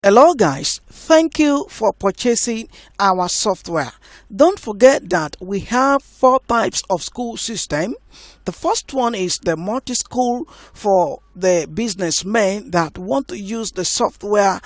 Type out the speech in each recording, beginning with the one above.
Hello guys, thank you for purchasing our software. Don't forget that we have four types of school system. The first one is the multi-school for the businessmen that want to use the software,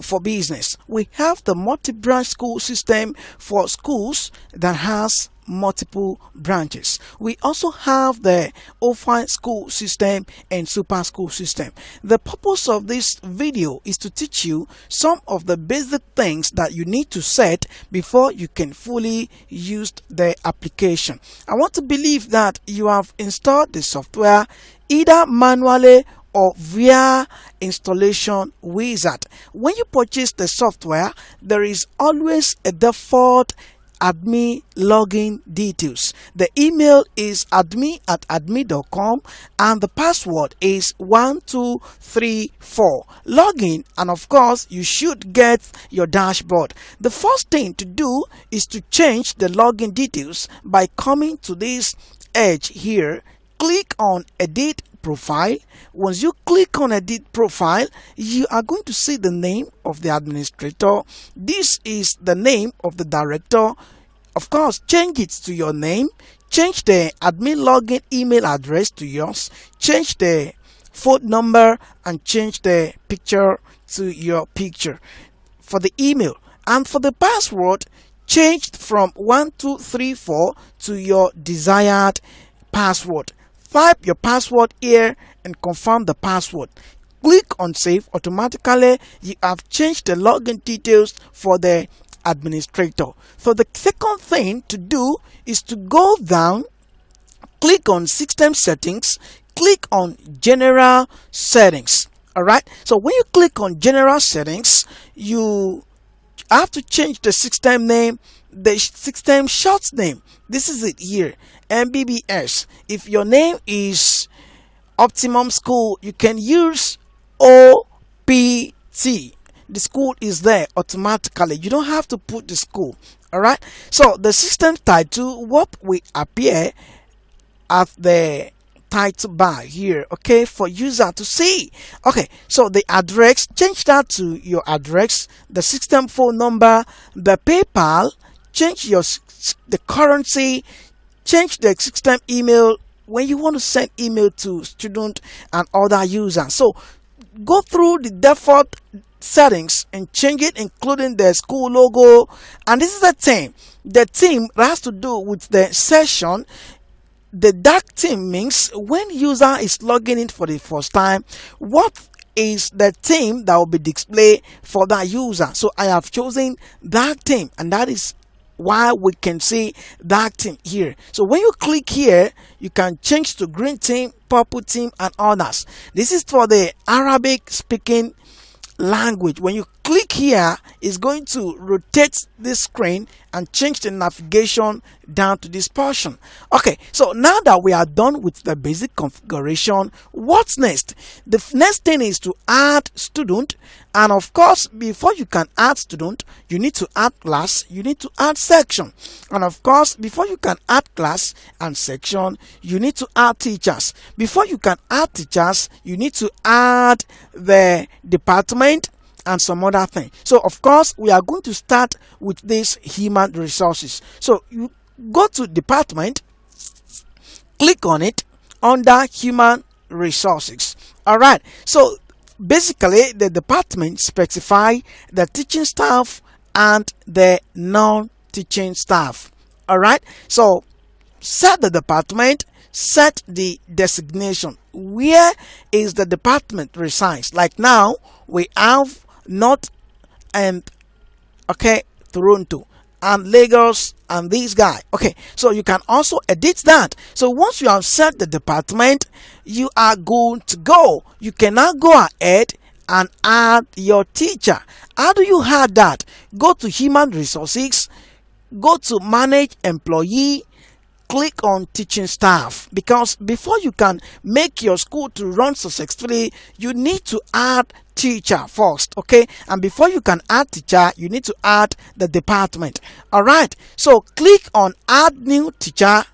for business. We have the multi-branch school system for schools that has multiple branches. We also have the offline school system and super school system. The purpose of this video is to teach you some of the basic things that you need to set before you can fully use the application. I want to believe that you have installed the software either manually or via installation wizard. When you purchase the software, there is always a default admin login details. The email is admin@admin.com and the password is 1234. Login, and of course you should get your dashboard. The first thing to do is to change the login details by coming to this edge here. Click on edit profile. Once you click on edit profile, you are going to see the name of the administrator. This is the name of the director. Of course, change it to your name. Change the admin login email address to yours. Change the phone number and change the picture to your picture for the email. And for the password, change from 1234 to your desired password. Type your password here and confirm the password. Click on save. Automatically you have changed the login details for the administrator. So the second thing to do is to go down, click on system settings, click on general settings. Alright, so when you click on general settings, you have to change the system name, the system short name. This is it here, MBBS. If your name is Optimum School, you can use OPT. The school is there automatically. You don't have to put the school. Alright, so the system title, what will appear at the title bar here, okay, for user to see. Okay, so the address, change that to your address. The system phone number, the PayPal, change the currency, change the system email when you want to send email to student and other users. So go through the default settings and change it, including the school logo. And this is the theme. The theme has to do with the session. The dark theme means when user is logging in for the first time, what is the theme that will be displayed for that user. So I have chosen dark theme, and that is why we can see dark theme here. So when you click here, you can change to green theme, purple theme, and others. This is for the Arabic speaking language. When you click here, it's going to rotate this screen and change the navigation down to this portion. Okay, so now that we are done with the basic configuration, what's next? The next thing is to add student, and of course before you can add student, you need to add class, you need to add section, and of course before you can add class and section, you need to add teachers. Before you can add teachers, you need to add the department and some other thing. So of course we are going to start with this human resources. So you go to department, click on it under human resources. All right, so basically the department specify the teaching staff and the non-teaching staff. All right, so set the department, set the designation. Where is the department resides? Like now we have North and Toronto and Lagos and this guy. Okay, so you can also edit that. So once you have set the department, you are good to go. You can now go ahead and add your teacher. How do you add that? Go to human resources, go to manage employee, click on teaching staff, because before you can make your school to run successfully, you need to add teacher first. Okay, and before you can add teacher, you need to add the department. All right, so click on add new teacher.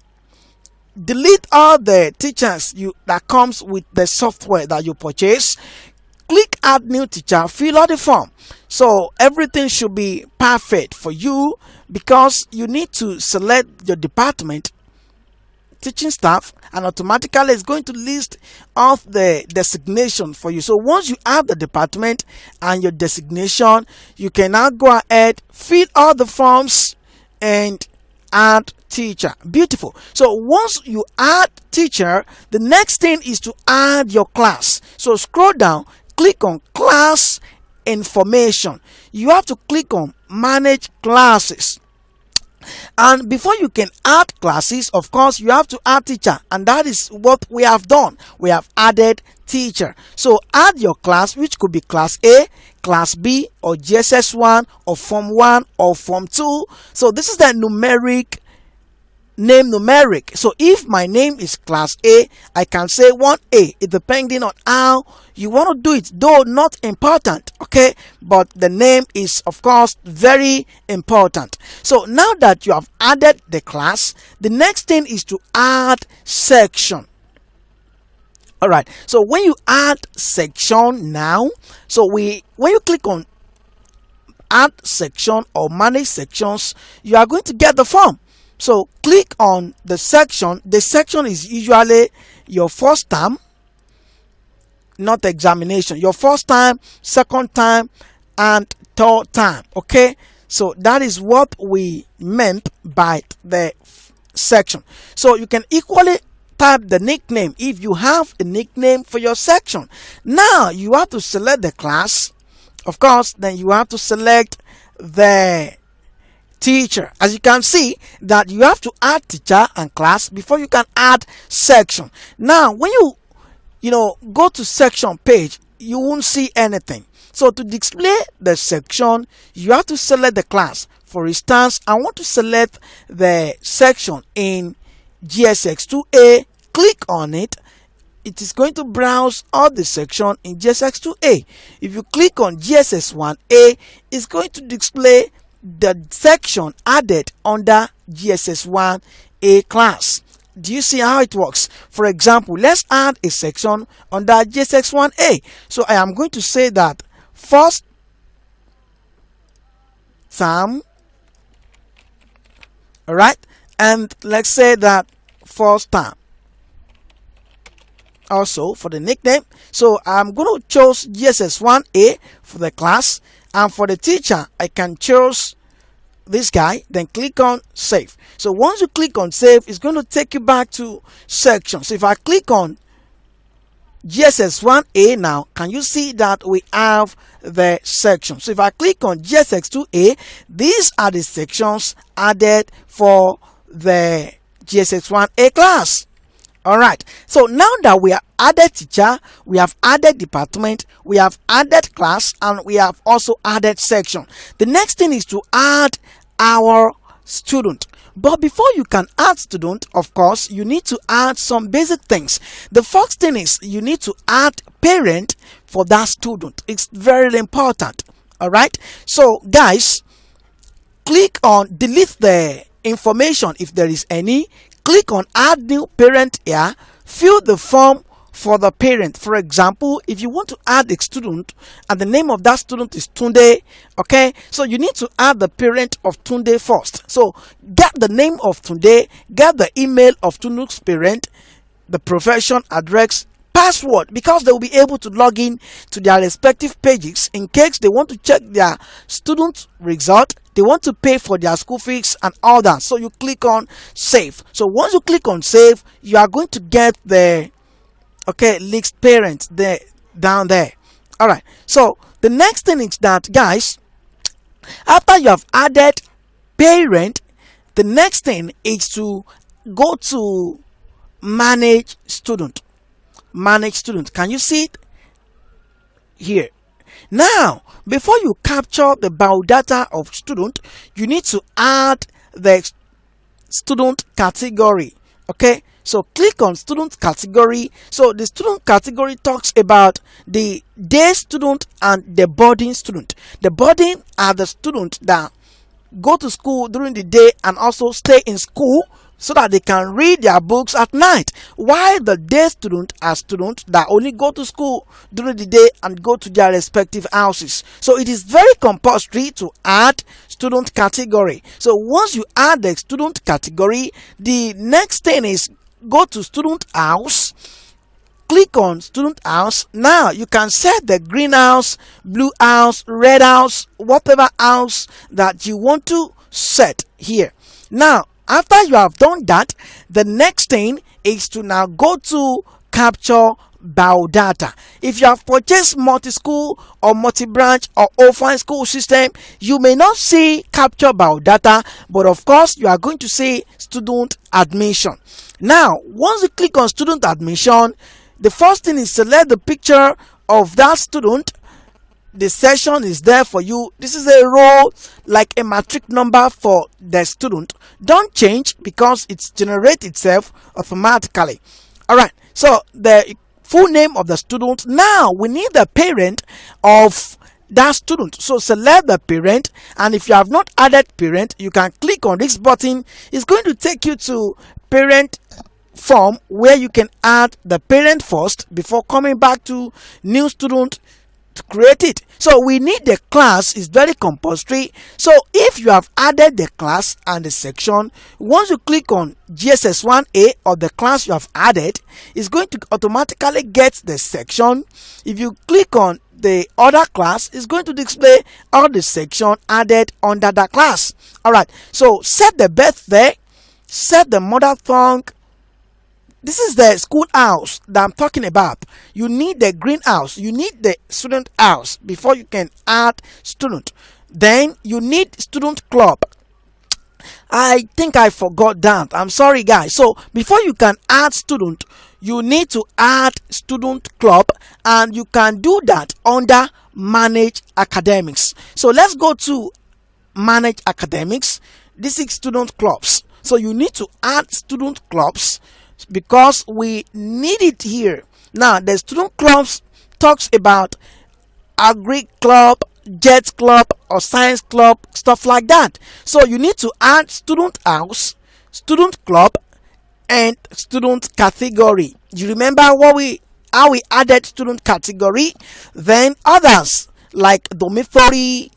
Delete all the teachers that comes with the software that you purchase. Click add new teacher, fill out the form. So everything should be perfect for you, because you need to select your department, teaching staff, and automatically it's going to list off the designation for you. So once you have the department and your designation, you can now go ahead, fill all the forms, and add teacher. Beautiful. So once you add teacher, the next thing is to add your class. So scroll down, click on class information. You have to click on manage classes. And before you can add classes, of course, you have to add teacher, and that is what we have done. We have added teacher. So add your class, which could be class A, class B, or GSS1, or form 1, or form 2. So this is the numeric. So if my name is class A, I can say 1A. It depending on how you want to do it, though not important, okay, but the name is of course very important. So now that you have added the class, the next thing is to add section. All right, so when you add section now, so when you click on add section or manage sections, you are going to get the form. So click on the section. The section is usually your first term, not examination, your first time, second time, and third time. Okay, so that is what we meant by the section. So you can equally type the nickname if you have a nickname for your section. Now you have to select the class, of course, then you have to select the teacher. As you can see that you have to add teacher and class before you can add section. Now when you go to section page, you won't see anything. So to display the section, you have to select the class. For instance, I want to select the section in GSX2A. Click on it. It is going to browse all the section in GSX2A. If you click on GSS1A, it's going to display the section added under GSS1A class. Do you see how it works? For example, let's add a section under GSX1A. So I am going to say that first term, all right, and let's say that first term. Also for the nickname, so I'm going to choose GSS1A for the class, and for the teacher I can choose this guy, then click on save. So once you click on save, it's going to take you back to section. So if I click on GSS1A now, can you see that we have the section? So if I click on GSX2A, these are the sections added for the GSX1A class. All right, so now that we have added teacher, we have added department, we have added class, and we have also added section. The next thing is to add our student. But before you can add student, of course, you need to add some basic things. The first thing is you need to add parent for that student. It's very important. All right, so guys, click on delete the information if there is any. Click on add new parent here. Fill the form for the parent. For example, if you want to add a student and the name of that student is Tunde, okay, so you need to add the parent of Tunde first. So get the name of Tunde, get the email of Tunde's parent, the profession, address, password, because they will be able to log in to their respective pages in case they want to check their student result, they want to pay for their school fees and all that. So you click on save. So once you click on save, you are going to get the list parent there down there. All right, so the next thing is that, guys, after you have added parent, the next thing is to go to manage student. Manage student. Can you see it here? Now, before you capture the biodata of student, you need to add the student category. Okay, so click on student category. So the student category talks about the day student and the boarding student. The boarding are the students that go to school during the day and also stay in school so that they can read their books at night, while the day student are students that only go to school during the day and go to their respective houses. So it is very compulsory to add student category. So once you add the student category, the next thing is go to student house. Click on student house. Now you can set the green house, blue house, red house, whatever house that you want to set here. Now after you have done that, the next thing is to now go to capture biodata. If you have purchased multi-school or multi-branch or offline school system, you may not see capture biodata, but of course you are going to see student admission. Now once you click on student admission, the first thing is select the picture of that student. The session is there for you. This is a row like a matric number for the student. Don't change because it generates itself automatically. Alright, so the full name of the student. Now we need the parent of that student, so select the parent, and if you have not added parent, you can click on this button. It's going to take you to parent form where you can add the parent first before coming back to new student to create it. So we need the class, is very compulsory. So if you have added the class and the section, once you click on GSS1A of the class you have added, it's going to automatically get the section. If you click on the other class, it's going to display all the section added under that class. Alright, so set the birthday, set the mother tongue. This is the school house that I'm talking about. You need the green house, you need the student house before you can add student. Then you need student club. I think I forgot that. I'm sorry guys. So before you can add student, you need to add student club, and you can do that under manage academics. So let's go to manage academics. This is student clubs. So you need to add student clubs because we need it here. Now the student clubs talks about agri club, jet club, or science club, stuff like that. So you need to add student house, student club, and student category. You remember how we added student category? Then others like dormitory,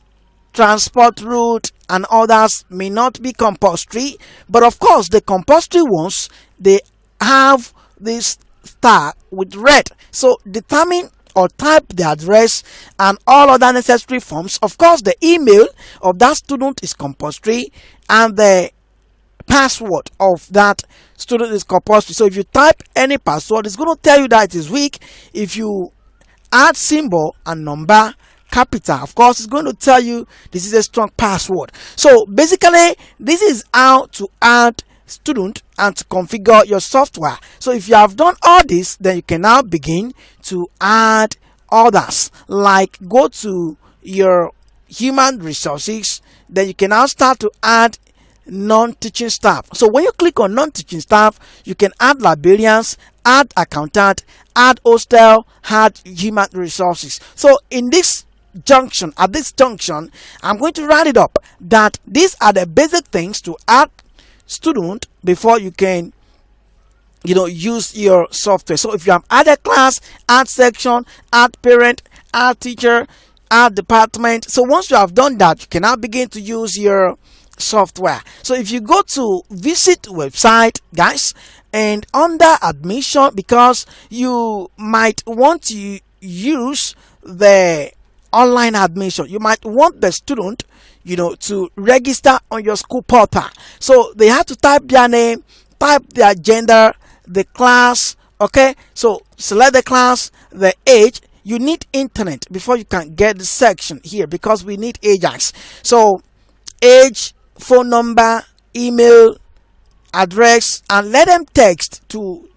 transport route, and others may not be compulsory, but of course the compulsory ones, they have this star with red. So determine or type the address and all other necessary forms. Of course the email of that student is compulsory, and the password of that student is compulsory. So if you type any password, it's going to tell you that it is weak. If you add symbol and number, capital, of course it's going to tell you this is a strong password. So basically this is how to add student and to configure your software. So if you have done all this, then you can now begin to add others, like go to your human resources. Then you can now start to add non-teaching staff. So when you click on non-teaching staff, you can add librarians, add accountant, add hostel, add human resources. So in this junction, at this junction, I'm going to round it up that these are the basic things to add student before you can use your software. So if you have added class, add section, add parent, add teacher, add department. So once you have done that, you can now begin to use your software. So if you go to visit website guys, and under admission, because you might want to use the online admission, you might want the student to register on your school portal. So they have to type their name, type their gender, the class. Okay, so select the class, the age. You need internet before you can get the section here, because we need Ajax. So age, phone number, email, address, and let them text to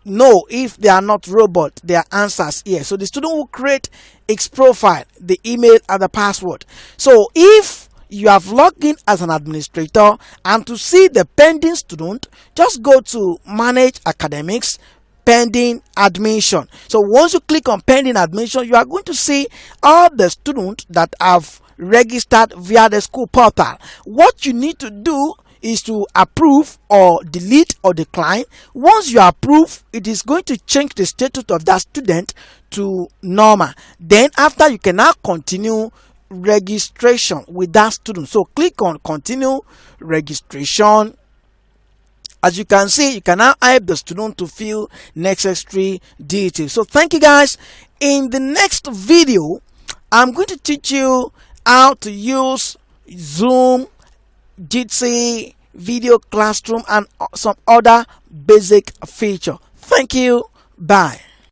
know if they are not robot their answers here. So the student will create its profile, the email, and the password. So if you have logged in as an administrator, and to see the pending student, just go to manage academics, pending admission. So once you click on pending admission, you are going to see all the students that have registered via the school portal. What you need to do is to approve or delete or decline. Once you approve, it is going to change the status of that student to normal. Then after, you can now continue registration with that student. So click on continue registration. As you can see, you can now help the student to fill necessary details. So thank you guys. In the next video, I'm going to teach you how to use Zoom, Jitsi, video classroom, and some other basic feature. Thank you. Bye.